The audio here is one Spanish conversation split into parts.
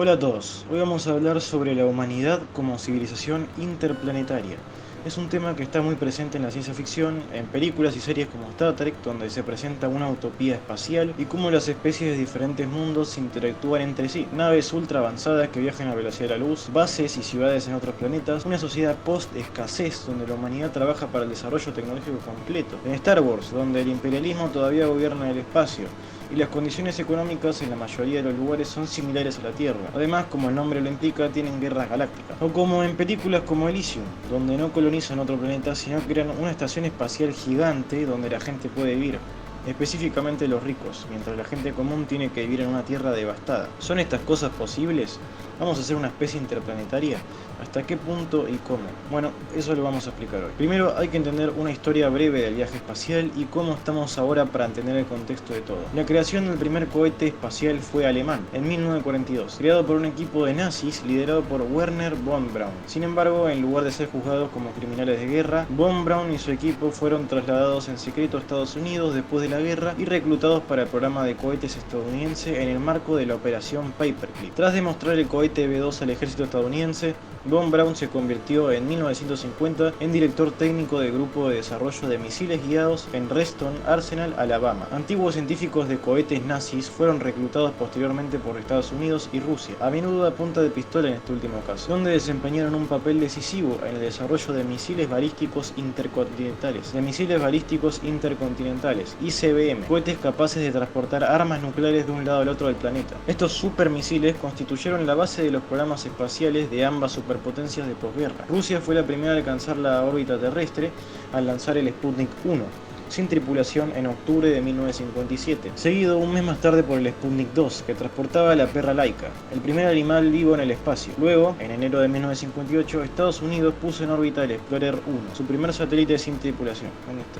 Hola a todos, hoy vamos a hablar sobre la humanidad como civilización interplanetaria. Es un tema que está muy presente en la ciencia ficción, en películas y series como Star Trek, donde se presenta una utopía espacial y cómo las especies de diferentes mundos interactúan entre sí. Naves ultra avanzadas que viajan a velocidad de la luz, bases y ciudades en otros planetas, una sociedad post-escasez donde la humanidad trabaja para el desarrollo tecnológico completo. En Star Wars, donde el imperialismo todavía gobierna el espacio y las condiciones económicas en la mayoría de los lugares son similares a la Tierra. Además, como el nombre lo implica, tienen guerras galácticas. O como en películas como Elysium, donde no colonizan otro planeta, sino crean una estación espacial gigante donde la gente puede vivir. Específicamente los ricos, mientras la gente común tiene que vivir en una tierra devastada. ¿Son estas cosas posibles? ¿Vamos a ser una especie interplanetaria? ¿Hasta qué punto y cómo? Bueno, eso lo vamos a explicar hoy. Primero hay que entender una historia breve del viaje espacial y cómo estamos ahora para entender el contexto de todo. La creación del primer cohete espacial fue alemán, en 1942, creado por un equipo de nazis liderado por Werner von Braun. Sin embargo, en lugar de ser juzgados como criminales de guerra, von Braun y su equipo fueron trasladados en secreto a Estados Unidos después de la guerra y reclutados para el programa de cohetes estadounidense en el marco de la Operación Paperclip. Tras demostrar el cohete B-2 al ejército estadounidense, von Braun se convirtió en 1950 en director técnico del grupo de desarrollo de misiles guiados en Reston Arsenal, Alabama. Antiguos científicos de cohetes nazis fueron reclutados posteriormente por Estados Unidos y Rusia, a menudo a punta de pistola en este último caso, donde desempeñaron un papel decisivo en el desarrollo de misiles balísticos intercontinentales, ICBM, cohetes capaces de transportar armas nucleares de un lado al otro del planeta. Estos supermisiles constituyeron la base de los programas espaciales de ambas superpotencias de posguerra. Rusia fue la primera a alcanzar la órbita terrestre al lanzar el Sputnik 1, sin tripulación en octubre de 1957, seguido un mes más tarde por el Sputnik 2, que transportaba a la perra Laika, el primer animal vivo en el espacio. Luego, en enero de 1958, Estados Unidos puso en órbita el Explorer 1, su primer satélite sin tripulación.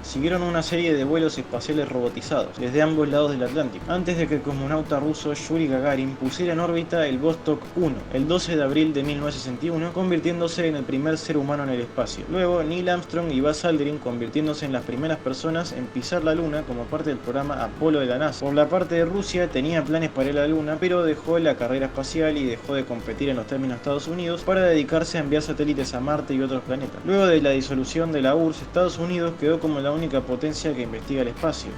Siguieron una serie de vuelos espaciales robotizados, desde ambos lados del Atlántico, antes de que el cosmonauta ruso Yuri Gagarin pusiera en órbita el Vostok 1, el 12 de abril de 1961, convirtiéndose en el primer ser humano en el espacio. Luego, Neil Armstrong y Buzz Aldrin convirtiéndose en las primeras personas en pisar la Luna como parte del programa Apolo de la NASA. Por la parte de Rusia tenía planes para ir a la Luna, pero dejó la carrera espacial y dejó de competir en los términos de Estados Unidos para dedicarse a enviar satélites a Marte y otros planetas. Luego de la disolución de la URSS, Estados Unidos quedó como la única potencia que investiga el espacio.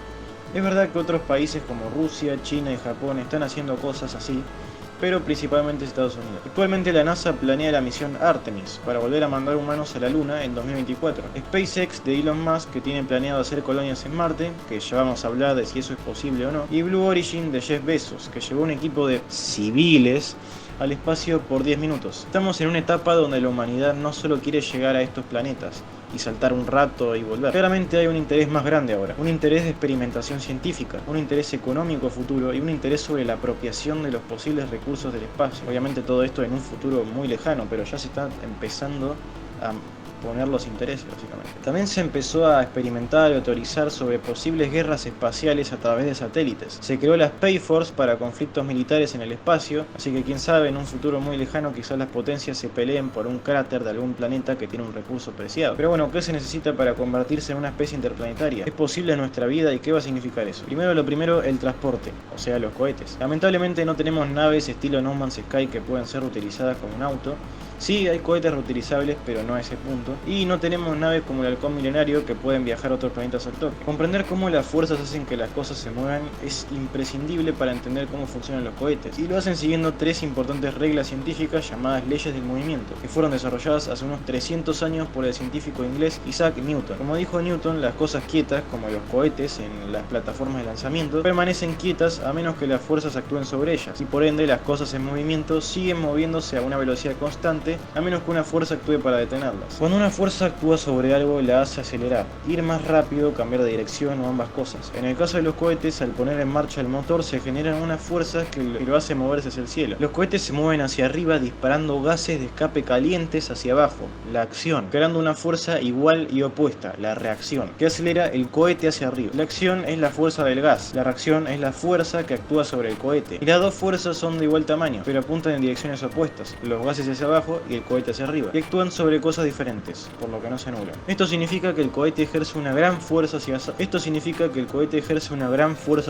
Es verdad que otros países como Rusia, China y Japón están haciendo cosas así, pero principalmente Estados Unidos. Actualmente la NASA planea la misión Artemis para volver a mandar humanos a la Luna en 2024. SpaceX de Elon Musk, que tiene planeado hacer colonias en Marte, que ya vamos a hablar de si eso es posible o no, y Blue Origin de Jeff Bezos, que llevó un equipo de civiles al espacio por 10 minutos. Estamos en una etapa donde la humanidad no solo quiere llegar a estos planetas y saltar un rato y volver. Claramente hay un interés más grande ahora, un interés de experimentación científica, un interés económico futuro y un interés sobre la apropiación de los posibles recursos del espacio. Obviamente todo esto en un futuro muy lejano, pero ya se está empezando a poner los intereses, básicamente. También se empezó a experimentar y a teorizar sobre posibles guerras espaciales a través de satélites. Se creó la Space Force para conflictos militares en el espacio, así que quién sabe, en un futuro muy lejano quizás las potencias se peleen por un cráter de algún planeta que tiene un recurso preciado. Pero bueno, ¿qué se necesita para convertirse en una especie interplanetaria? ¿Es posible en nuestra vida y qué va a significar eso? Lo primero, el transporte, o sea, los cohetes. Lamentablemente no tenemos naves estilo No Man's Sky que puedan ser utilizadas como un auto. Sí, hay cohetes reutilizables, pero no a ese punto. Y no tenemos naves como el Halcón Milenario que pueden viajar a otros planetas al toque. Comprender cómo las fuerzas hacen que las cosas se muevan es imprescindible para entender cómo funcionan los cohetes. Y lo hacen siguiendo tres importantes reglas científicas llamadas leyes del movimiento, que fueron desarrolladas hace unos 300 años por el científico inglés Isaac Newton. Como dijo Newton, las cosas quietas, como los cohetes en las plataformas de lanzamiento, permanecen quietas a menos que las fuerzas actúen sobre ellas. Y por ende, las cosas en movimiento siguen moviéndose a una velocidad constante a menos que una fuerza actúe para detenerlas. Cuando una fuerza actúa sobre algo, la hace acelerar, ir más rápido, cambiar de dirección o ambas cosas. En el caso de los cohetes, al poner en marcha el motor, se generan unas fuerzas que lo hace moverse hacia el cielo. Los cohetes se mueven hacia arriba disparando gases de escape calientes hacia abajo, la acción, creando una fuerza igual y opuesta, la reacción, que acelera el cohete hacia arriba. La acción es la fuerza del gas, la reacción es la fuerza que actúa sobre el cohete. Y las dos fuerzas son de igual tamaño, pero apuntan en direcciones opuestas, los gases hacia abajo y el cohete hacia arriba, y actúan sobre cosas diferentes. cohetes, por lo que no se anulan. Esto significa que el cohete ejerce una gran fuerza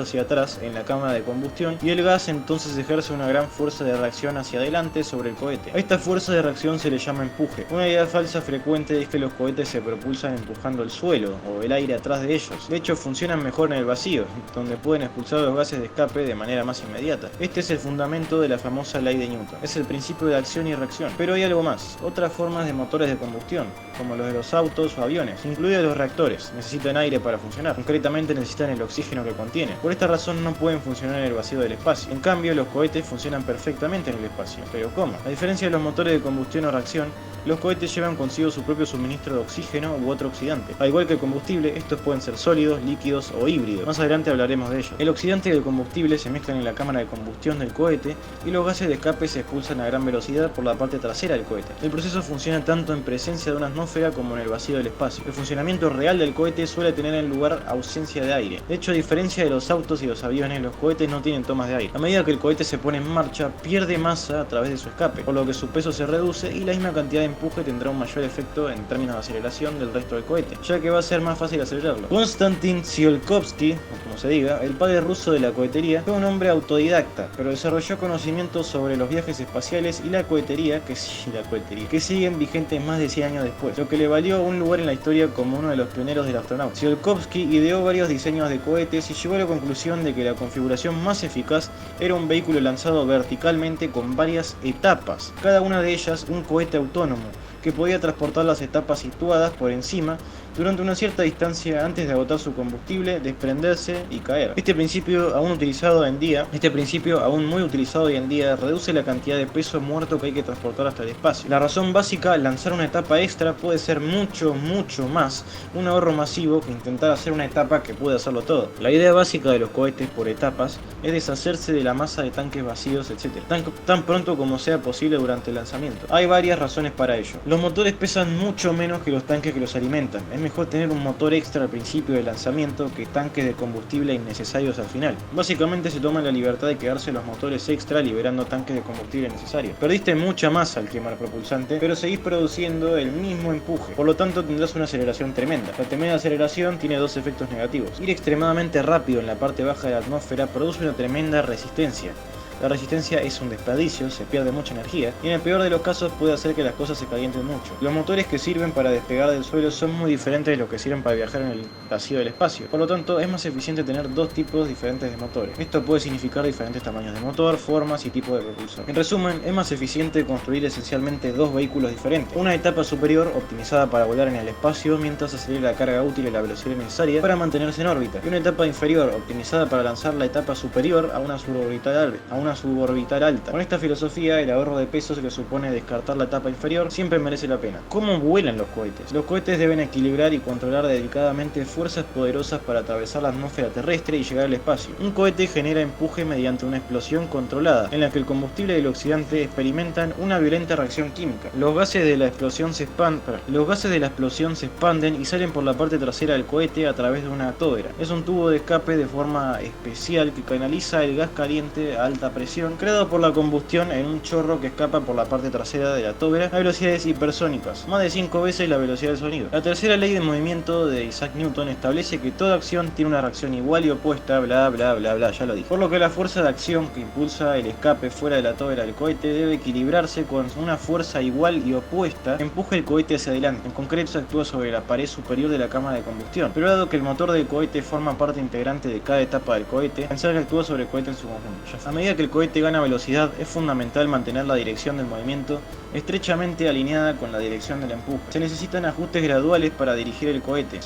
hacia atrás en la cámara de combustión, y el gas entonces ejerce una gran fuerza de reacción hacia adelante sobre el cohete. A esta fuerza de reacción se le llama empuje. Una idea falsa frecuente es que los cohetes se propulsan empujando el suelo o el aire atrás de ellos. De hecho, funcionan mejor en el vacío, donde pueden expulsar los gases de escape de manera más inmediata. Este es el fundamento de la famosa ley de Newton. Es el principio de acción y reacción. Pero hay algo más. Otras formas de motores de combustión, como los de los autos o aviones, incluidos los reactores, necesitan aire para funcionar. Concretamente necesitan el oxígeno que contienen. Por esta razón no pueden funcionar en el vacío del espacio. En cambio, los cohetes funcionan perfectamente en el espacio. ¿Pero cómo? A diferencia de los motores de combustión o reacción, los cohetes llevan consigo su propio suministro de oxígeno u otro oxidante. Al igual que el combustible, estos pueden ser sólidos, líquidos o híbridos. Más adelante hablaremos de ello. El oxidante y el combustible se mezclan en la cámara de combustión del cohete y los gases de escape se expulsan a gran velocidad por la parte trasera del cohete. El proceso funciona tanto en presencia de una atmósfera como en el vacío del espacio. El funcionamiento real del cohete suele tener en lugar ausencia de aire. De hecho, a diferencia de los autos y los aviones, los cohetes no tienen tomas de aire. A medida que el cohete se pone en marcha, pierde masa a través de su escape, por lo que su peso se reduce y la misma cantidad de empuje tendrá un mayor efecto en términos de aceleración del resto del cohete, ya que va a ser más fácil acelerarlo. Konstantin Tsiolkovsky, o como se diga, el padre ruso de la cohetería, fue un hombre autodidacta, pero desarrolló conocimientos sobre los viajes espaciales y la cohetería, que siguen vigentes más de 100 años después, lo que le valió un lugar en la historia como uno de los pioneros del astronauta. Tsiolkovsky ideó varios diseños de cohetes y llegó a la conclusión de que la configuración más eficaz era un vehículo lanzado verticalmente con varias etapas, cada una de ellas un cohete autónomo, que podía transportar las etapas situadas por encima durante una cierta distancia antes de agotar su combustible, desprenderse y caer. Este principio aún muy utilizado hoy en día, reduce la cantidad de peso muerto que hay que transportar hasta el espacio. La razón básica, lanzar una etapa extra puede ser mucho más un ahorro masivo que intentar hacer una etapa que puede hacerlo todo. La idea básica de los cohetes por etapas es deshacerse de la masa de tanques vacíos, etc. tan pronto como sea posible durante el lanzamiento. Hay varias razones para ello. Los motores pesan mucho menos que los tanques que los alimentan. Es mejor tener un motor extra al principio del lanzamiento que tanques de combustible innecesarios al final. Básicamente se toman la libertad de quedarse los motores extra liberando tanques de combustible necesarios. Perdiste mucha masa al quemar propulsante, pero seguís produciendo el mismo empuje. Por lo tanto tendrás una aceleración tremenda. La tremenda aceleración tiene dos efectos negativos. Ir extremadamente rápido en la parte baja de la atmósfera produce una tremenda resistencia. La resistencia es un desperdicio, se pierde mucha energía y en el peor de los casos puede hacer que las cosas se calienten mucho. Los motores que sirven para despegar del suelo son muy diferentes de los que sirven para viajar en el vacío del espacio. Por lo tanto, es más eficiente tener dos tipos diferentes de motores. Esto puede significar diferentes tamaños de motor, formas y tipos de propulsor. En resumen, es más eficiente construir esencialmente dos vehículos diferentes. Una etapa superior optimizada para volar en el espacio mientras acelera la carga útil y la velocidad necesaria para mantenerse en órbita. Y una etapa inferior optimizada para lanzar la etapa superior a una suborbital alta. Con esta filosofía, el ahorro de peso que supone descartar la etapa inferior siempre merece la pena. ¿Cómo vuelan los cohetes? Los cohetes deben equilibrar y controlar dedicadamente fuerzas poderosas para atravesar la atmósfera terrestre y llegar al espacio. Un cohete genera empuje mediante una explosión controlada, en la que el combustible y el oxidante experimentan una violenta reacción química. Los gases de la explosión se expanden y salen por la parte trasera del cohete a través de una tóvera. Es un tubo de escape de forma especial que canaliza el gas caliente a alta presión creado por la combustión en un chorro que escapa por la parte trasera de la tóvera a velocidades hipersónicas, más de 5 veces la velocidad del sonido. La tercera ley de movimiento de Isaac Newton establece que toda acción tiene una reacción igual y opuesta, bla bla bla bla, ya lo dije. Por lo que la fuerza de acción que impulsa el escape fuera de la tóvera del cohete debe equilibrarse con una fuerza igual y opuesta que empuje el cohete hacia adelante. En concreto, se actúa sobre la pared superior de la cámara de combustión. Pero dado que el motor del cohete forma parte integrante de cada etapa del cohete, pensar que actúa sobre el cohete en su conjunto. A medida que el cohete gana velocidad, es fundamental mantener la dirección del movimiento estrechamente alineada con la dirección del empuje. Se necesitan ajustes graduales para dirigir el cohete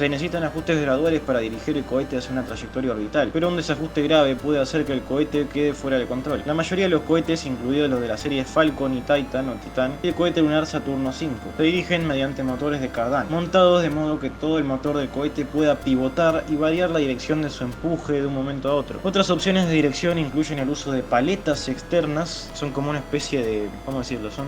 hacia una trayectoria orbital, pero un desajuste grave puede hacer que el cohete quede fuera de control. La mayoría de los cohetes, incluidos los de la serie Falcon y Titan y el cohete lunar Saturno V, se dirigen mediante motores de Cardan, montados de modo que todo el motor del cohete pueda pivotar y variar la dirección de su empuje de un momento a otro. Otras opciones de dirección incluyen el uso de palancas aletas externas son como una especie de, ¿cómo decirlo? Son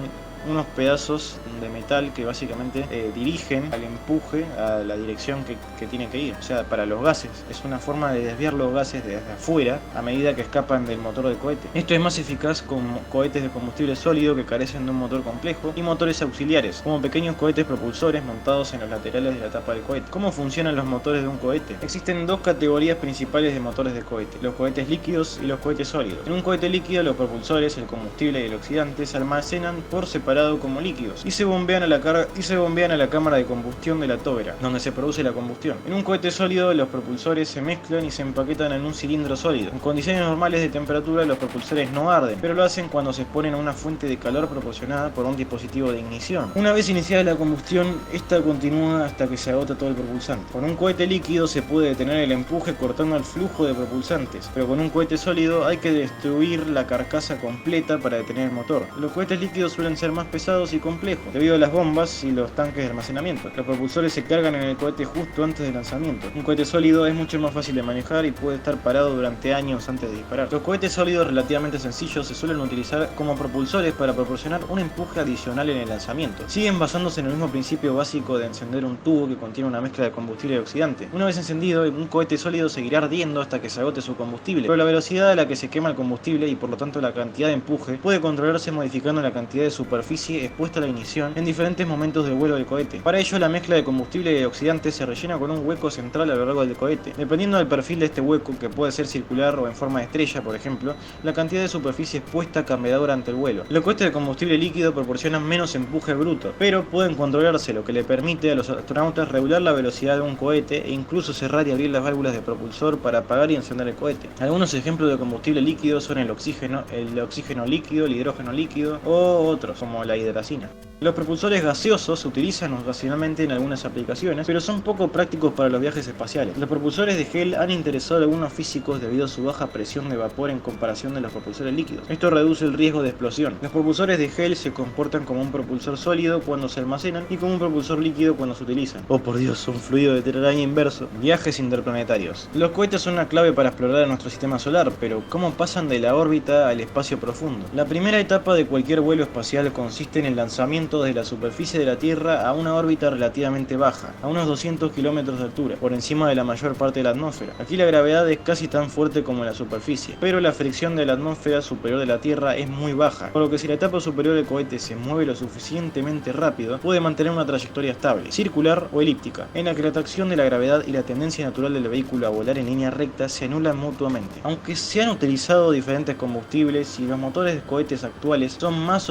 unos pedazos de metal que básicamente dirigen al empuje a la dirección que tiene que ir. O sea, para los gases. Es una forma de desviar los gases desde afuera a medida que escapan del motor del cohete. Esto es más eficaz con cohetes de combustible sólido que carecen de un motor complejo y motores auxiliares, como pequeños cohetes propulsores montados en los laterales de la tapa del cohete. ¿Cómo funcionan los motores de un cohete? Existen dos categorías principales de motores de cohete: los cohetes líquidos y los cohetes sólidos. En un cohete líquido, los propulsores, el combustible y el oxidante se almacenan por separado como líquidos y se bombean a la cámara de combustión de la tóvera, donde se produce la combustión. En un cohete sólido, los propulsores se mezclan y se empaquetan en un cilindro sólido. En condiciones normales de temperatura, los propulsores no arden, pero lo hacen cuando se exponen a una fuente de calor proporcionada por un dispositivo de ignición. Una vez iniciada la combustión, esta continúa hasta que se agota todo el propulsante. Con un cohete líquido se puede detener el empuje cortando el flujo de propulsantes, pero con un cohete sólido hay que destruir la carcasa completa para detener el motor. Los cohetes líquidos suelen ser más pesados y complejos, debido a las bombas y los tanques de almacenamiento. Los propulsores se cargan en el cohete justo antes del lanzamiento. Un cohete sólido es mucho más fácil de manejar y puede estar parado durante años antes de disparar. Los cohetes sólidos relativamente sencillos se suelen utilizar como propulsores para proporcionar un empuje adicional en el lanzamiento. Siguen basándose en el mismo principio básico de encender un tubo que contiene una mezcla de combustible y oxidante. Una vez encendido, un cohete sólido seguirá ardiendo hasta que se agote su combustible, pero la velocidad a la que se quema el combustible y por lo tanto la cantidad de empuje puede controlarse modificando la cantidad de superficie expuesta a la ignición en diferentes momentos del vuelo del cohete. Para ello, la mezcla de combustible y oxidante se rellena con un hueco central a lo largo del cohete. Dependiendo del perfil de este hueco, que puede ser circular o en forma de estrella, por ejemplo, la cantidad de superficie expuesta cambiará durante el vuelo. Los cohetes de combustible líquido proporcionan menos empuje bruto, pero pueden controlarse, lo que le permite a los astronautas regular la velocidad de un cohete e incluso cerrar y abrir las válvulas de propulsor para apagar y encender el cohete. Algunos ejemplos de combustible líquido son el oxígeno líquido, el hidrógeno líquido o otros, como la hidracina. Los propulsores gaseosos se utilizan ocasionalmente en algunas aplicaciones, pero son poco prácticos para los viajes espaciales. Los propulsores de gel han interesado a algunos físicos debido a su baja presión de vapor en comparación de los propulsores líquidos. Esto reduce el riesgo de explosión. Los propulsores de gel se comportan como un propulsor sólido cuando se almacenan y como un propulsor líquido cuando se utilizan. Oh por Dios, un fluido de telaraña inverso. Viajes interplanetarios. Los cohetes son una clave para explorar nuestro sistema solar, pero ¿cómo pasan de la órbita al espacio profundo? La primera etapa de cualquier vuelo espacial consiste en el lanzamiento desde la superficie de la Tierra a una órbita relativamente baja, a unos 200 kilómetros de altura, por encima de la mayor parte de la atmósfera. Aquí la gravedad es casi tan fuerte como en la superficie, pero la fricción de la atmósfera superior de la Tierra es muy baja, por lo que si la etapa superior del cohete se mueve lo suficientemente rápido, puede mantener una trayectoria estable, circular o elíptica, en la que la atracción de la gravedad y la tendencia natural del vehículo a volar en línea recta se anulan mutuamente. Aunque se han utilizado diferentes combustibles y los motores de cohetes actuales son más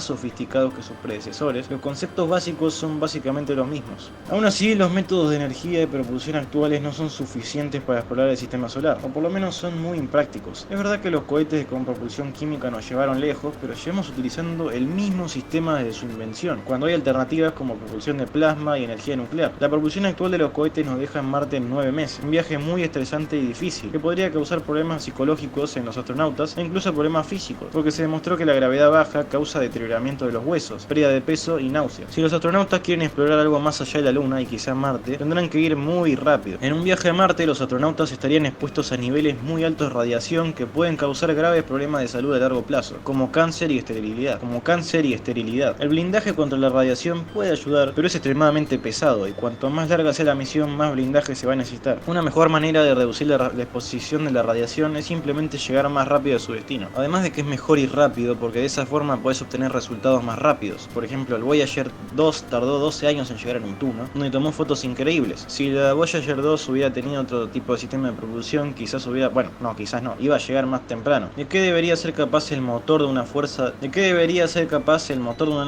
sofisticados que sus predecesores, los conceptos básicos son básicamente los mismos. Aún así, los métodos de energía de propulsión actuales no son suficientes para explorar el sistema solar, o por lo menos son muy imprácticos. Es verdad que los cohetes con propulsión química nos llevaron lejos, pero llevamos utilizando el mismo sistema desde su invención, cuando hay alternativas como propulsión de plasma y energía nuclear. La propulsión actual de los cohetes nos deja en Marte en 9 meses, un viaje muy estresante y difícil, que podría causar problemas psicológicos en los astronautas e incluso problemas físicos, porque se demostró que la gravedad baja causa deterioramiento de los huesos, pérdida de peso y náuseas. Si los astronautas quieren explorar algo más allá de la Luna y quizá Marte, tendrán que ir muy rápido. En un viaje a Marte, los astronautas estarían expuestos a niveles muy altos de radiación que pueden causar graves problemas de salud a largo plazo, como cáncer y esterilidad. El blindaje contra la radiación puede ayudar, pero es extremadamente pesado y cuanto más larga sea la misión, más blindaje se va a necesitar. Una mejor manera de reducir la exposición de la radiación es simplemente llegar más rápido a su destino. Además de que es mejor ir rápido, porque de esa forma puedes obtener resultados más rápidos. Por ejemplo, el Voyager 2 tardó 12 años en llegar a Neptuno, donde tomó fotos increíbles. Si la Voyager 2 hubiera tenido otro tipo de sistema de propulsión, iba a llegar más temprano. ¿De qué debería ser capaz el motor de una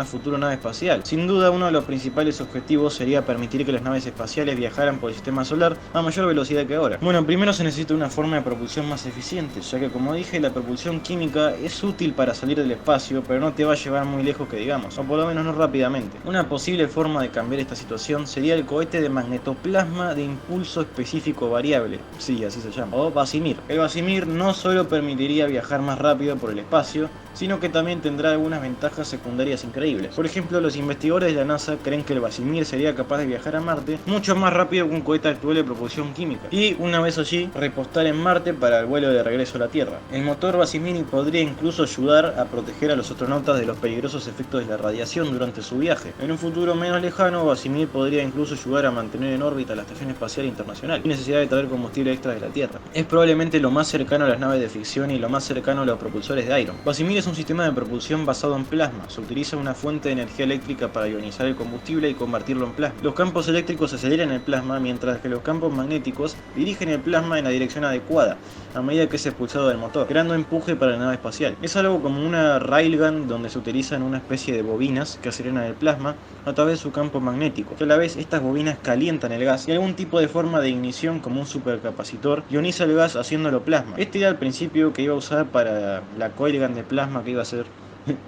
futura nave espacial? Sin duda, uno de los principales objetivos sería permitir que las naves espaciales viajaran por el sistema solar a mayor velocidad que ahora. Bueno, primero se necesita una forma de propulsión más eficiente, ya que como dije, la propulsión química es útil para salir del espacio, pero no te va a llevar muy lejos que digamos, o por lo menos no rápidamente. Una posible forma de cambiar esta situación sería el cohete de magnetoplasma de impulso específico variable, sí, así se llama, o VASIMIR. El VASIMIR no solo permitiría viajar más rápido por el espacio, sino que también tendrá algunas ventajas secundarias increíbles. Por ejemplo, los investigadores de la NASA creen que el Vazimir sería capaz de viajar a Marte mucho más rápido que un cohete actual de propulsión química, y una vez allí, repostar en Marte para el vuelo de regreso a la Tierra. El motor Vazimir podría incluso ayudar a proteger a los astronautas de los peligrosos efectos de la radiación durante su viaje. En un futuro menos lejano, Vazimir podría incluso ayudar a mantener en órbita la Estación Espacial Internacional, sin necesidad de traer combustible extra de la Tierra. Es probablemente lo más cercano a las naves de ficción y lo más cercano a los propulsores de Iron. Vazimir es un sistema de propulsión basado en plasma. Se utiliza una fuente de energía eléctrica para ionizar el combustible y convertirlo en plasma. Los campos eléctricos aceleran el plasma, mientras que los campos magnéticos dirigen el plasma en la dirección adecuada a medida que es expulsado del motor, creando empuje para la nave espacial. Es algo como una railgun donde se utilizan una especie de bobinas que aceleran el plasma a través de su campo magnético, que a la vez estas bobinas calientan el gas y algún tipo de forma de ignición como un supercapacitor ioniza el gas haciéndolo plasma. Este era el principio que iba a usar para la coilgun de plasma que iba a ser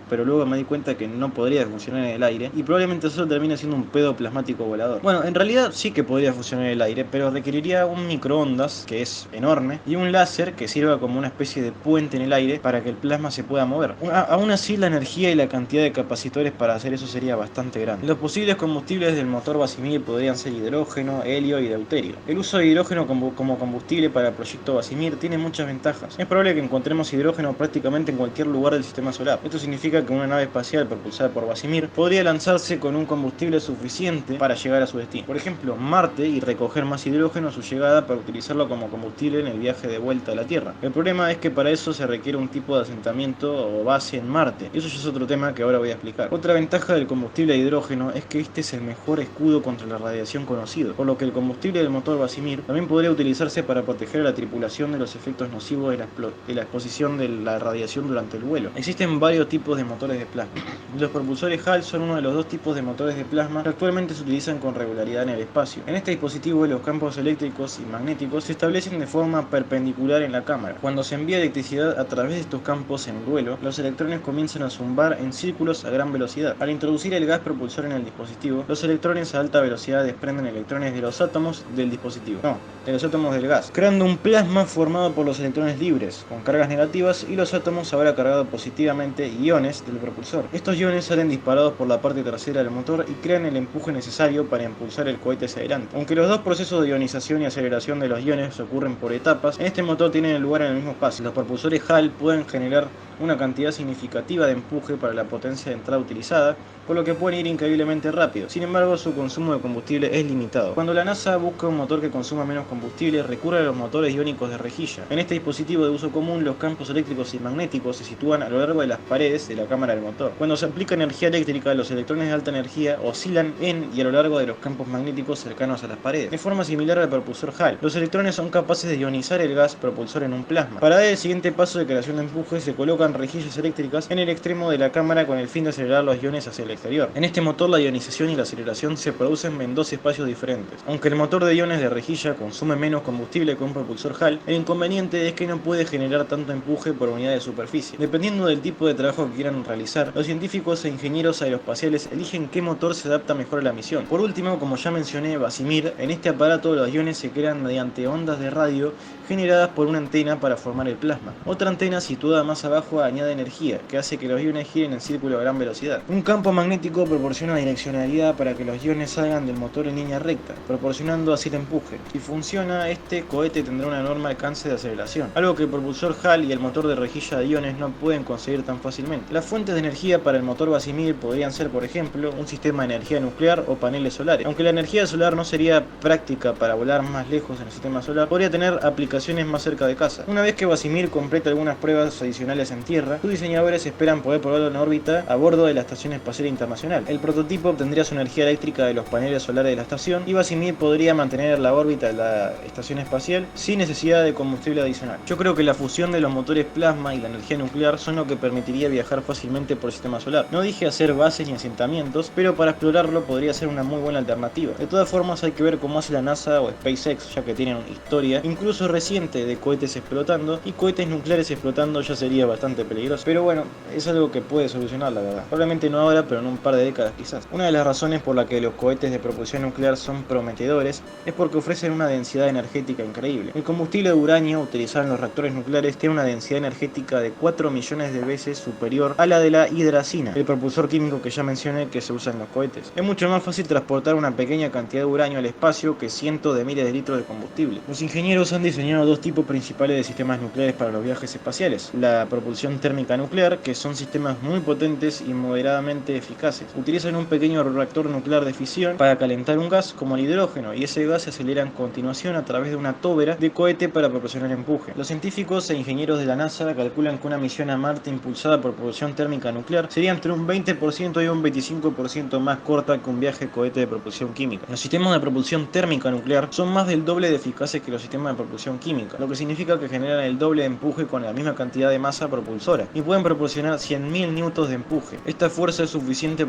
pero luego me di cuenta que no podría funcionar en el aire y probablemente eso termine siendo un pedo plasmático volador. Bueno, en realidad sí que podría funcionar en el aire, pero requeriría un microondas que es enorme y un láser que sirva como una especie de puente en el aire para que el plasma se pueda mover. Aún así, la energía y la cantidad de capacitores para hacer eso sería bastante grande. Los posibles combustibles del motor Vazimir podrían ser hidrógeno, helio y deuterio. El uso de hidrógeno como combustible para el proyecto Vazimir tiene muchas ventajas. Es probable que encontremos hidrógeno prácticamente en cualquier lugar del sistema solar. Esto significa que una nave espacial propulsada por Vazimir podría lanzarse con un combustible suficiente para llegar a su destino. Por ejemplo, Marte, y recoger más hidrógeno a su llegada para utilizarlo como combustible en el viaje de vuelta a la Tierra. El problema es que para eso se requiere un tipo de asentamiento o base en Marte. Eso ya es otro tema que ahora voy a explicar. Otra ventaja del combustible de hidrógeno es que este es el mejor escudo contra la radiación conocido, por lo que el combustible del motor Vazimir también podría utilizarse para proteger a la tripulación de los efectos nocivos de la exposición de la radiación durante el vuelo. Existen varios tipos de motores de plasma. Los propulsores HAL son uno de los dos tipos de motores de plasma que actualmente se utilizan con regularidad en el espacio. En este dispositivo, los campos eléctricos y magnéticos se establecen de forma perpendicular en la cámara. Cuando se envía electricidad a través de estos campos en duelo, los electrones comienzan a zumbar en círculos a gran velocidad. Al introducir el gas propulsor en el dispositivo, los electrones a alta velocidad desprenden electrones de los átomos del dispositivo. No, de los átomos del gas, creando un plasma formado por los electrones libres, con cargas negativas, y los átomos ahora cargados positivamente iones del propulsor. Estos iones salen disparados por la parte trasera del motor y crean el empuje necesario para impulsar el cohete hacia adelante. Aunque los dos procesos de ionización y aceleración de los iones ocurren por etapas, en este motor tienen lugar en el mismo espacio. Los propulsores HAL pueden generar una cantidad significativa de empuje para la potencia de entrada utilizada, por lo que pueden ir increíblemente rápido. Sin embargo, su consumo de combustible es limitado. Cuando la NASA busca un motor que consuma menos combustible, recurre a los motores iónicos de rejilla. En este dispositivo de uso común, los campos eléctricos y magnéticos se sitúan a lo largo de las paredes de la cámara del motor. Cuando se aplica energía eléctrica, los electrones de alta energía oscilan en y a lo largo de los campos magnéticos cercanos a las paredes, de forma similar al propulsor HAL. Los electrones son capaces de ionizar el gas propulsor en un plasma. Para dar el siguiente paso de creación de empuje, se colocan rejillas eléctricas en el extremo de la cámara con el fin de acelerar los iones hacia el exterior. En este motor, la ionización y la aceleración se producen en dos espacios diferentes. Aunque el motor de iones de rejilla consume menos combustible que un propulsor HAL, el inconveniente es que no puede generar tanto empuje por unidad de superficie. Dependiendo del tipo de trabajo que quieran realizar, los científicos e ingenieros aeroespaciales eligen qué motor se adapta mejor a la misión. Por último, como ya mencioné, Vazimir, en este aparato los iones se crean mediante ondas de radio generadas por una antena para formar el plasma. Otra antena situada más abajo añade energía, que hace que los iones giren en círculo a gran velocidad. Un campo magnético proporciona direccionalidad para que los iones salgan del motor en línea recta, proporcionando así el empuje. Si funciona, este cohete tendrá un enorme alcance de aceleración, algo que el propulsor HAL y el motor de rejilla de iones no pueden conseguir tan fácilmente. Las fuentes de energía para el motor Vazimir podrían ser, por ejemplo, un sistema de energía nuclear o paneles solares. Aunque la energía solar no sería práctica para volar más lejos en el sistema solar, podría tener aplicaciones más cerca de casa. Una vez que Vazimir complete algunas pruebas adicionales en tierra, sus diseñadores esperan poder probarlo en órbita a bordo de la Estación Espacial Internacional. El prototipo obtendría su energía eléctrica de los paneles solares de la estación y Vazimir podría mantener la órbita de la estación espacial sin necesidad de combustible adicional. Yo creo que la fusión de los motores plasma y la energía nuclear son lo que permitiría viajar fácilmente por el sistema solar. No dije hacer bases ni asentamientos, pero para explorarlo podría ser una muy buena alternativa. De todas formas, hay que ver cómo hace la NASA o SpaceX, ya que tienen historia incluso reciente de cohetes explotando, y cohetes nucleares explotando ya sería bastante peligroso. Pero bueno, es algo que puede solucionar, la verdad. Probablemente no ahora, pero en un par de décadas quizás. Una de las razones por la que los cohetes de propulsión nuclear son prometedores es porque ofrecen una densidad energética increíble. El combustible de uranio utilizado en los reactores nucleares tiene una densidad energética de 4 millones de veces superior superior a la de la hidracina, el propulsor químico que ya mencioné que se usa en los cohetes. Es mucho más fácil transportar una pequeña cantidad de uranio al espacio que cientos de miles de litros de combustible. Los ingenieros han diseñado dos tipos principales de sistemas nucleares para los viajes espaciales: la propulsión térmica nuclear, que son sistemas muy potentes y moderadamente eficaces. Utilizan un pequeño reactor nuclear de fisión para calentar un gas como el hidrógeno, y ese gas se acelera en continuación a través de una tóvera de cohete para proporcionar empuje. Los científicos e ingenieros de la NASA calculan que una misión a Marte impulsada por propulsión térmica nuclear sería entre un 20% y un 25% más corta que un viaje cohete de propulsión química. Los sistemas de propulsión térmica nuclear son más del doble de eficaces que los sistemas de propulsión química, lo que significa que generan el doble de empuje con la misma cantidad de masa propulsora y pueden proporcionar 100.000 newtons de empuje. Esta fuerza es suficiente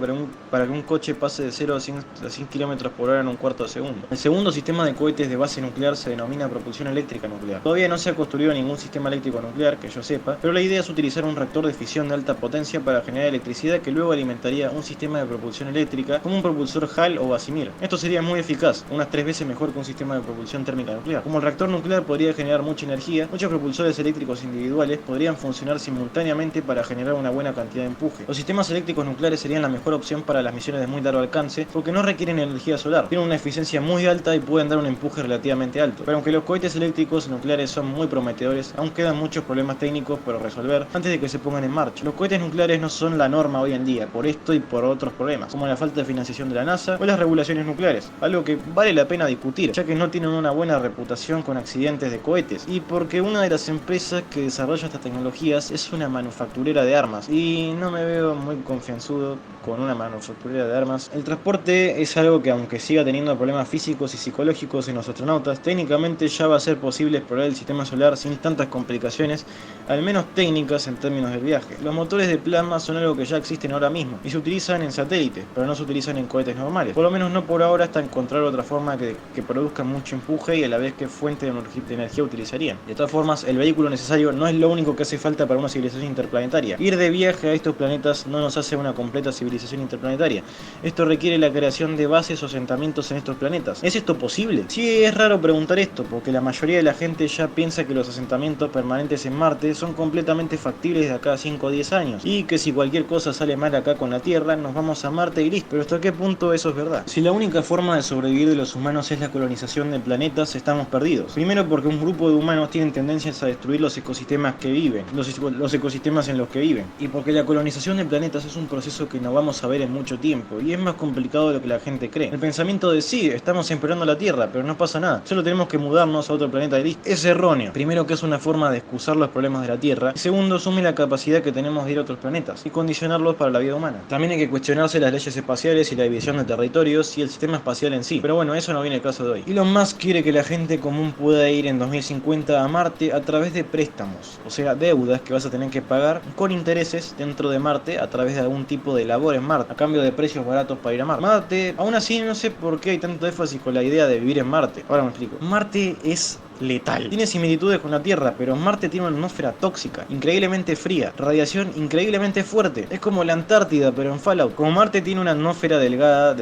para que un coche pase de 0 a 100 km por hora en un cuarto de segundo. El segundo sistema de cohetes de base nuclear se denomina propulsión eléctrica nuclear. Todavía no se ha construido ningún sistema eléctrico nuclear que yo sepa, pero la idea es utilizar un reactor de fisión de alta potencia para generar electricidad que luego alimentaría un sistema de propulsión eléctrica como un propulsor HAL o Casimir. Esto sería muy eficaz, unas 3 veces mejor que un sistema de propulsión térmica nuclear. Como el reactor nuclear podría generar mucha energía, muchos propulsores eléctricos individuales podrían funcionar simultáneamente para generar una buena cantidad de empuje. Los sistemas eléctricos nucleares serían la mejor opción para las misiones de muy largo alcance porque no requieren energía solar, tienen una eficiencia muy alta y pueden dar un empuje relativamente alto. Pero aunque los cohetes eléctricos nucleares son muy prometedores, aún quedan muchos problemas técnicos por resolver antes de que se pongan en marcha. Los cohetes nucleares no son la norma hoy en día, por esto y por otros problemas, como la falta de financiación de la NASA o las regulaciones nucleares, algo que vale la pena discutir, ya que no tienen una buena reputación con accidentes de cohetes, y porque una de las empresas que desarrolla estas tecnologías es una manufacturera de armas, y no me veo muy confianzudo con una manufacturera de armas. El transporte es algo que, aunque siga teniendo problemas físicos y psicológicos en los astronautas, técnicamente ya va a ser posible explorar el sistema solar sin tantas complicaciones, al menos técnicas en términos del viaje. Los motores de plasma son algo que ya existen ahora mismo y se utilizan en satélites, pero no se utilizan en cohetes normales, por lo menos no por ahora, hasta encontrar otra forma que produzca mucho empuje y a la vez qué fuente de energía utilizarían. De todas formas, el vehículo necesario no es lo único que hace falta para una civilización interplanetaria. Ir de viaje a estos planetas no nos hace una completa civilización interplanetaria. Esto requiere la creación de bases o asentamientos en estos planetas. ¿Es esto posible? Sí, es raro preguntar esto, porque la mayoría de la gente ya piensa que los asentamientos permanentes en Marte son completamente factibles de acá a 5 o 10 años, y que si cualquier cosa sale mal acá con la Tierra, nos vamos a Marte y listo. Pero ¿hasta qué punto eso es verdad? Si la única forma de sobrevivir de los humanos es la colonización de planetas, estamos perdidos. Primero porque un grupo de humanos tienen tendencias a destruir los ecosistemas que viven, los ecosistemas en los que viven, y porque la colonización de planetas es un proceso que no vamos a ver en mucho tiempo, y es más complicado de lo que la gente cree. El pensamiento de sí, estamos empeorando la Tierra, pero no pasa nada, solo tenemos que mudarnos a otro planeta y listo, es erróneo. Primero, que es una forma de excusar los problemas de la Tierra, y segundo, asume la capacidad que tenemos de ir a otros planetas y condicionarlos para la vida humana. También hay que cuestionarse las leyes espaciales y la división de territorios y el sistema espacial en sí, pero bueno, eso no viene al caso de hoy. Elon Musk quiere que la gente común pueda ir en 2050 a Marte a través de préstamos, o sea, deudas que vas a tener que pagar con intereses dentro de Marte a través de algún tipo de labor en Marte, a cambio de precios baratos para ir a Marte. Aún así, no sé por qué hay tanto énfasis con la idea de vivir en Marte. Ahora me explico. Marte es letal. Tiene similitudes con la Tierra, pero Marte tiene una atmósfera tóxica, increíblemente fría, radiación increíblemente fuerte. Es como la Antártida, pero en Fallout. Como Marte tiene una atmósfera delgada,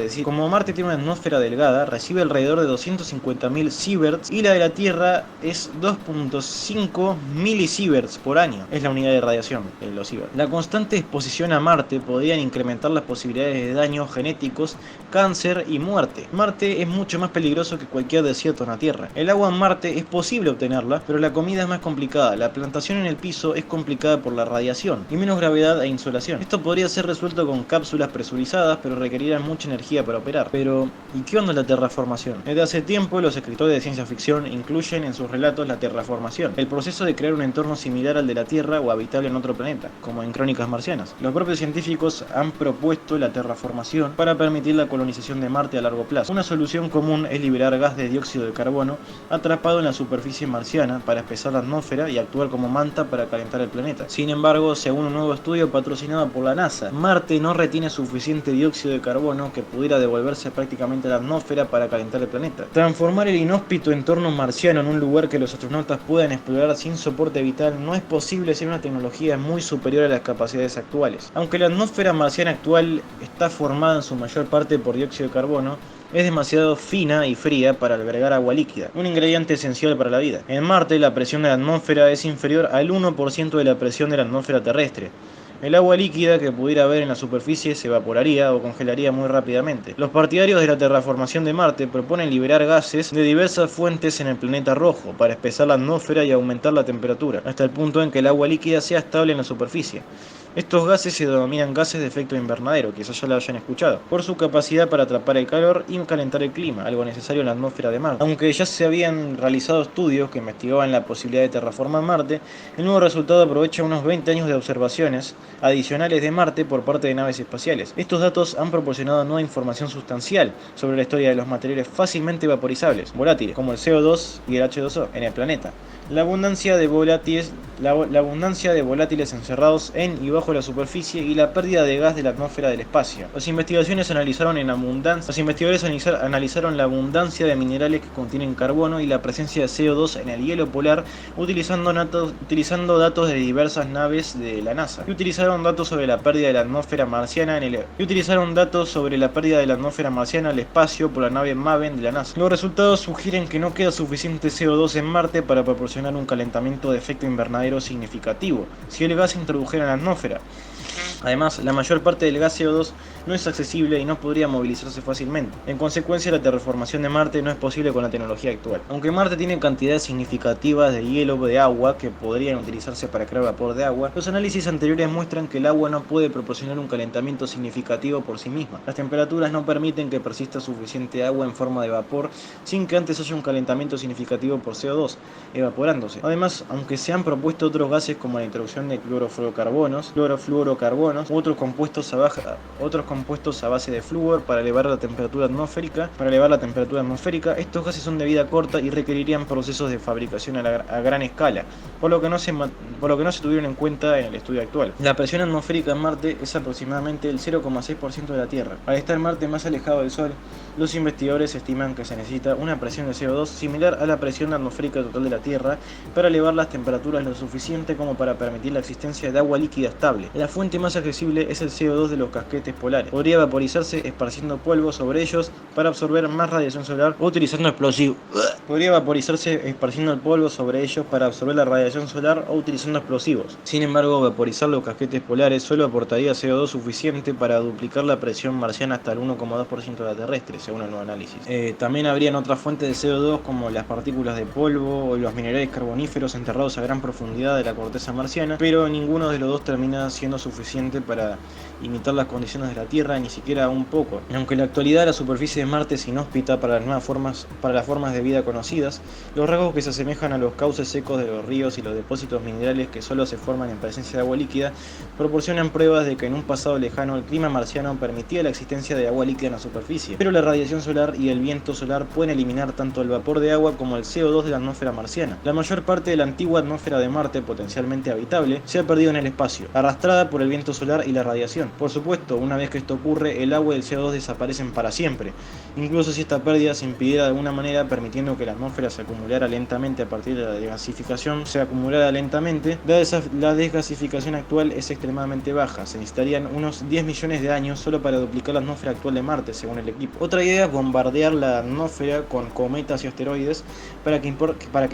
recibe alrededor de 250.000 sieverts y la de la Tierra es 2.5 milisieverts por año. Es la unidad de radiación de los sieverts. La constante exposición a Marte podría incrementar las posibilidades de daños genéticos, cáncer y muerte. Marte es mucho más peligroso que cualquier desierto en la Tierra. El agua en Marte es posible obtenerla, pero la comida es más complicada. La plantación en el piso es complicada por la radiación y menos gravedad e insolación. Esto podría ser resuelto con cápsulas presurizadas, pero requerirán mucha energía para operar. Pero, ¿y qué onda la terraformación? Desde hace tiempo los escritores de ciencia ficción incluyen en sus relatos la terraformación, el proceso de crear un entorno similar al de la Tierra o habitable en otro planeta, como en Crónicas Marcianas. Los propios científicos han propuesto la terraformación para permitir la colonización de Marte a largo plazo. Una solución común es liberar gas de dióxido de carbono atrapado en la superficie marciana para espesar la atmósfera y actuar como manta para calentar el planeta. Sin embargo, según un nuevo estudio patrocinado por la NASA, Marte no retiene suficiente dióxido de carbono que pudiera devolverse prácticamente a la atmósfera para calentar el planeta. Transformar el inhóspito entorno marciano en un lugar que los astronautas puedan explorar sin soporte vital no es posible sin una tecnología muy superior a las capacidades actuales. Aunque la atmósfera marciana actual está formada en su mayor parte por dióxido de carbono, es demasiado fina y fría para albergar agua líquida, un ingrediente esencial para la vida. En Marte, la presión de la atmósfera es inferior al 1% de la presión de la atmósfera terrestre. El agua líquida que pudiera haber en la superficie se evaporaría o congelaría muy rápidamente. Los partidarios de la terraformación de Marte proponen liberar gases de diversas fuentes en el planeta rojo para espesar la atmósfera y aumentar la temperatura, hasta el punto en que el agua líquida sea estable en la superficie. Estos gases se denominan gases de efecto invernadero, quizás ya lo hayan escuchado, por su capacidad para atrapar el calor y calentar el clima, algo necesario en la atmósfera de Marte. Aunque ya se habían realizado estudios que investigaban la posibilidad de terraformar Marte, el nuevo resultado aprovecha unos 20 años de observaciones adicionales de Marte por parte de naves espaciales. Estos datos han proporcionado nueva información sustancial sobre la historia de los materiales fácilmente vaporizables, volátiles, como el CO2 y el H2O, en el planeta. La abundancia de volátiles encerrados en y bajo la superficie y la pérdida de gas de la atmósfera del espacio. Los investigadores analizaron la abundancia de minerales que contienen carbono y la presencia de CO2 en el hielo polar utilizando datos de diversas naves de la NASA. Y utilizaron datos sobre la pérdida de la atmósfera marciana al espacio por la nave MAVEN de la NASA. Los resultados sugieren que no queda suficiente CO2 en Marte para proporcionar un calentamiento de efecto invernadero significativo si el gas se introdujera en la atmósfera. Además, la mayor parte del gas CO2 no es accesible y no podría movilizarse fácilmente. En consecuencia, la terraformación de Marte no es posible con la tecnología actual. Aunque Marte tiene cantidades significativas de hielo o de agua que podrían utilizarse para crear vapor de agua, los análisis anteriores muestran que el agua no puede proporcionar un calentamiento significativo por sí misma. Las temperaturas no permiten que persista suficiente agua en forma de vapor sin que antes haya un calentamiento significativo por CO2, evaporándose. Además, aunque se han propuesto otros gases como la introducción de clorofluorocarbonos, u otros compuestos a base de flúor para elevar la temperatura atmosférica, estos gases son de vida corta y requerirían procesos de fabricación a gran escala, por lo que no se tuvieron en cuenta en el estudio actual. La presión atmosférica en Marte es aproximadamente el 0,6% de la Tierra. Al estar Marte más alejado del Sol, los investigadores estiman que se necesita una presión de CO2 similar a la presión atmosférica total de la Tierra para elevar las temperaturas lo suficiente como para permitir la existencia de agua líquida estable. La fuente más accesible es el CO2 de los casquetes polares. Podría vaporizarse esparciendo polvo sobre ellos para absorber más radiación solar o utilizando explosivos. Sin embargo, vaporizar los casquetes polares solo aportaría CO2 suficiente para duplicar la presión marciana hasta el 1,2% de la terrestre, según el nuevo análisis. También habrían otras fuentes de CO2 como las partículas de polvo o los minerales carboníferos enterrados a gran profundidad de la corteza marciana, pero ninguno de los dos termina siendo suficiente para imitar las condiciones de la Tierra, ni siquiera un poco. Aunque en la actualidad la superficie de Marte es inhóspita para las formas de vida conocidas, los rasgos que se asemejan a los cauces secos de los ríos y los depósitos minerales que solo se forman en presencia de agua líquida proporcionan pruebas de que en un pasado lejano el clima marciano permitía la existencia de agua líquida en la superficie, pero la radiación solar y el viento solar pueden eliminar tanto el vapor de agua como el CO2 de la atmósfera marciana. La mayor parte de la antigua atmósfera de Marte, potencialmente habitable, se ha perdido en el espacio, arrastrada por el viento solar y la radiación. Por supuesto, una vez que esto ocurre, el agua y el CO2 desaparecen para siempre, incluso si esta pérdida se impidiera de alguna manera, permitiendo que la atmósfera se acumulara lentamente a partir de la desgasificación. La desgasificación actual es extremadamente baja, se necesitarían unos 10 millones de años solo para duplicar la atmósfera actual de Marte, según el equipo. Otra idea es bombardear la atmósfera con cometas y asteroides para que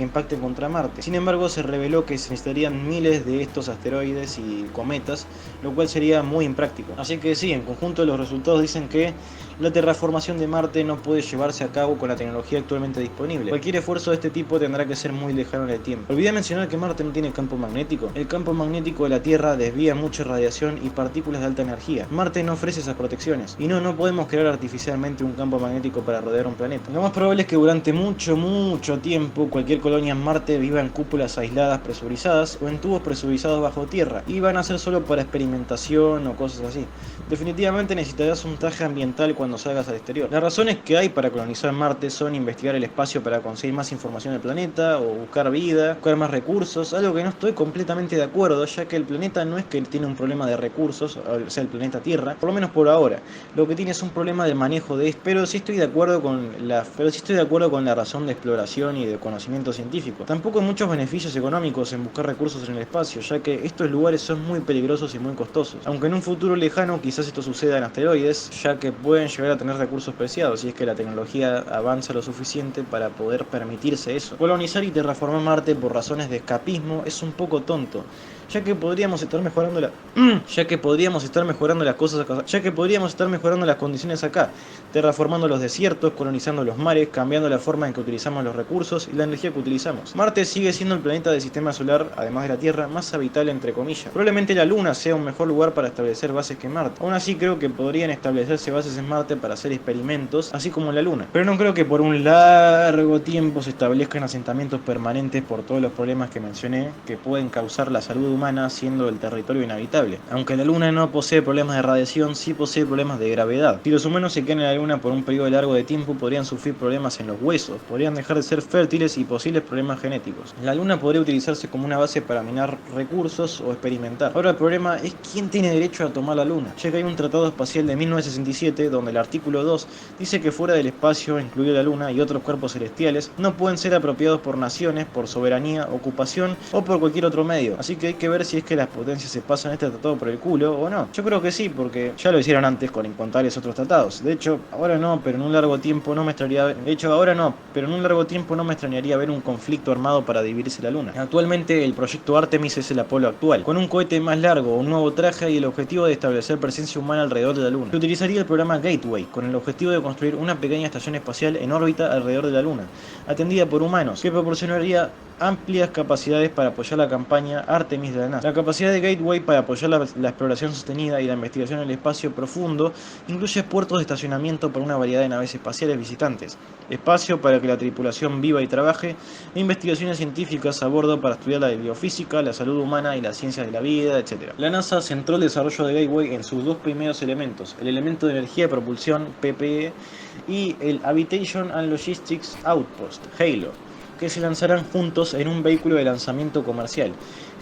impacten contra Marte. Sin embargo, se reveló que se necesitarían miles de estos asteroides y cometas, lo cual sería muy impráctico. Así que sí, en conjunto los resultados dicen que la terraformación de Marte no puede llevarse a cabo con la tecnología actualmente disponible. Cualquier esfuerzo de este tipo tendrá que ser muy lejano en el tiempo. Olvidé mencionar que Marte no tiene campo magnético. El campo magnético de la Tierra desvía mucha radiación y partículas de alta energía. Marte no ofrece esas protecciones. Y no podemos crear artificialmente un campo magnético para rodear un planeta. Lo más probable es que durante mucho tiempo cualquier colonia en Marte viva en cúpulas aisladas presurizadas o en tubos presurizados bajo tierra. Y van a ser solo para experimentación o cosas así. Definitivamente necesitarás un traje ambiental cuando salgas al exterior. Las razones que hay para colonizar Marte son investigar el espacio para conseguir más información del planeta, o buscar vida, buscar más recursos, algo que no estoy completamente de acuerdo, ya que el planeta no es que tiene un problema de recursos, o sea, el planeta Tierra, por lo menos por ahora. Lo que tiene es un problema de manejo de esto, pero sí estoy de acuerdo con la razón de exploración y de conocimiento científico. Tampoco hay muchos beneficios económicos en buscar recursos en el espacio, ya que estos lugares son muy peligrosos y muy costosos. Aunque en un futuro lejano quizás esto suceda en asteroides, ya que pueden llegar a tener recursos preciados, si es que la tecnología avanza lo suficiente para poder permitirse eso. Colonizar y terraformar Marte por razones de escapismo es un poco tonto, ya que podríamos estar mejorando las condiciones acá, terraformando los desiertos, colonizando los mares, cambiando la forma en que utilizamos los recursos y la energía que utilizamos. Marte sigue siendo el planeta del sistema solar, además de la Tierra, más habitable entre comillas. Probablemente la Luna sea un mejor lugar para establecer bases que Marte. Aún así creo que podrían establecerse bases en Marte para hacer experimentos, así como en la Luna. Pero no creo que por un largo tiempo se establezcan asentamientos permanentes por todos los problemas que mencioné, que pueden causar la salud humana siendo el territorio inhabitable. Aunque la Luna no posee problemas de radiación, sí posee problemas de gravedad. Si los humanos se quedan en la Luna por un periodo largo de tiempo, podrían sufrir problemas en los huesos, podrían dejar de ser fértiles y posibles problemas genéticos. La Luna podría utilizarse como una base para minar recursos o experimentar. Ahora el problema es quién tiene derecho a tomar la Luna, ya que hay un tratado espacial de 1967 donde el artículo 2 dice que fuera del espacio, incluido la Luna y otros cuerpos celestiales, no pueden ser apropiados por naciones, por soberanía, ocupación o por cualquier otro medio. Así que hay que ver si es que las potencias se pasan este tratado por el culo o no. Yo creo que sí, porque ya lo hicieron antes con incontables otros tratados. De hecho, ahora no, pero en un largo tiempo no me extrañaría ver un conflicto armado para dividirse la Luna. Actualmente el proyecto Artemis es el Apolo actual, con un cohete más largo, un nuevo traje y el objetivo de establecer presencia humana alrededor de la Luna. Se utilizaría el programa Gateway, con el objetivo de construir una pequeña estación espacial en órbita alrededor de la Luna, atendida por humanos, que proporcionaría amplias capacidades para apoyar la campaña Artemis de la NASA. La capacidad de Gateway para apoyar la exploración sostenida y la investigación en el espacio profundo incluye puertos de estacionamiento para una variedad de naves espaciales visitantes, espacio para que la tripulación viva y trabaje, e investigaciones científicas a bordo para estudiar la biofísica, la salud humana y las ciencias de la vida, etc. La NASA centró el desarrollo de Gateway en sus dos primeros elementos, el elemento de energía de propulsión, PPE, y el Habitation and Logistics Outpost, HALO, que se lanzarán juntos en un vehículo de lanzamiento comercial.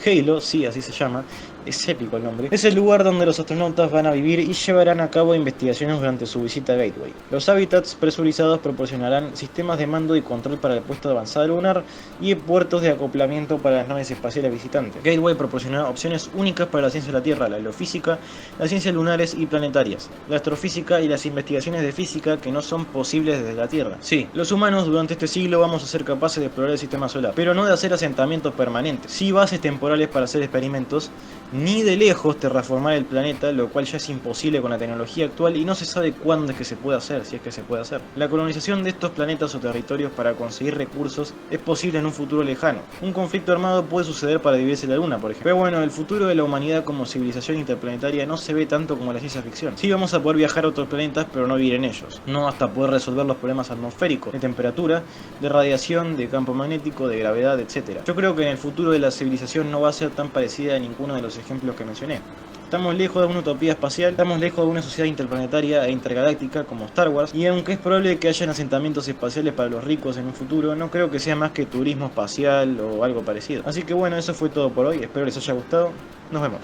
HALO, sí, así se llama, es épico el nombre, es el lugar donde los astronautas van a vivir y llevarán a cabo investigaciones durante su visita a Gateway. Los hábitats presurizados proporcionarán sistemas de mando y control para el puesto de avanzada lunar y puertos de acoplamiento para las naves espaciales visitantes. Gateway proporcionará opciones únicas para la ciencia de la Tierra, la geofísica, las ciencias lunares y planetarias, la astrofísica y las investigaciones de física que no son posibles desde la Tierra. Sí, los humanos durante este siglo vamos a ser capaces de explorar el sistema solar, pero no de hacer asentamientos permanentes, sí bases temporales para hacer experimentos, ni de lejos terraformar el planeta, lo cual ya es imposible con la tecnología actual y no se sabe cuándo es que se puede hacer, si es que se puede hacer. La colonización de estos planetas o territorios para conseguir recursos es posible en un futuro lejano. Un conflicto armado puede suceder para dividirse la Luna, por ejemplo. Pero bueno, el futuro de la humanidad como civilización interplanetaria no se ve tanto como la ciencia ficción. Sí vamos a poder viajar a otros planetas, pero no vivir en ellos. No hasta poder resolver los problemas atmosféricos, de temperatura, de radiación, de campo magnético, de gravedad, etc. Yo creo que en el futuro de la civilización no va a ser tan parecida a ninguno de los ejemplos que mencioné. Estamos lejos de una utopía espacial, estamos lejos de una sociedad interplanetaria e intergaláctica como Star Wars, y aunque es probable que hayan asentamientos espaciales para los ricos en un futuro, no creo que sea más que turismo espacial o algo parecido. Así que bueno, eso fue todo por hoy, espero les haya gustado, nos vemos.